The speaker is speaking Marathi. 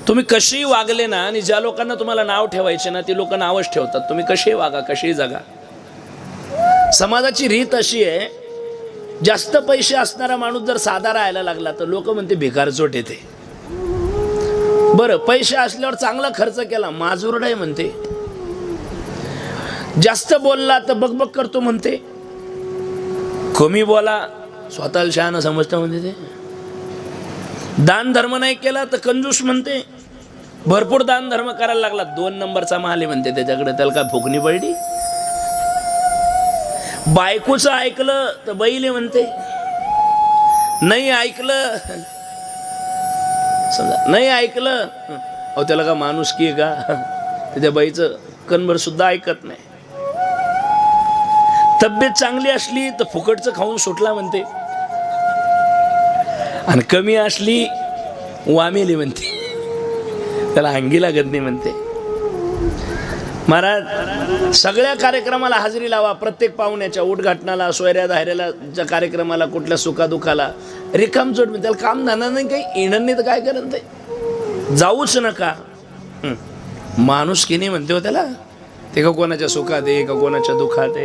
तुम्ही कशीही वागले ना, आणि ज्या लोकांना तुम्हाला नाव ठेवायचे ना, ती लोक नावच ठेवतात. तुम्ही कशीही वागा, कशीही जगा. समाजाची रीत अशी आहे, जास्त पैसे असणारा माणूस जर साधा राहायला लागला तर लोक म्हणते भिकारचोट येते. बरं, पैसे असल्यावर चांगला खर्च केला, माजुरड आहे म्हणते. जास्त बोलला तर बकबक करतो म्हणते. कमी बोला स्वतःला शहाणा समजतं म्हणते ते. दान धर्म नाही केला तर कंजूस म्हणते. भरपूर दान धर्म करायला लागला, 2 नंबरचा माल आहे म्हणते त्याच्याकडे, त्याला काय फुकणी पडली. बायकोचं ऐकलं तर बैल म्हणते, नाही ऐकलं समजा, नाही ऐकलं अहो त्याला का माणूस की का, त्या बाईचं कणभर सुद्धा ऐकत नाही. तब्येत चांगली असली तर फुकटचं खाऊन सुटला म्हणते, आणि कमी असली वामेली म्हणते, त्याला अंगी लागत नाही म्हणते. महाराज, सगळ्या कार्यक्रमाला हजेरी लावा. प्रत्येक पाहुण्याच्या उद्घाटनाला, सोयऱ्या धायऱ्याला, ज्या कार्यक्रमाला, कुठल्या सुखादुखाला रिकामचोट मी त्याला काम धंदा नाही, काही येणं नाही तर काय करत ते, जाऊच नका. माणूस की नाही म्हणते हो त्याला, ते का कोणाच्या सुखात आहे का कोणाच्या दुःखात आहे.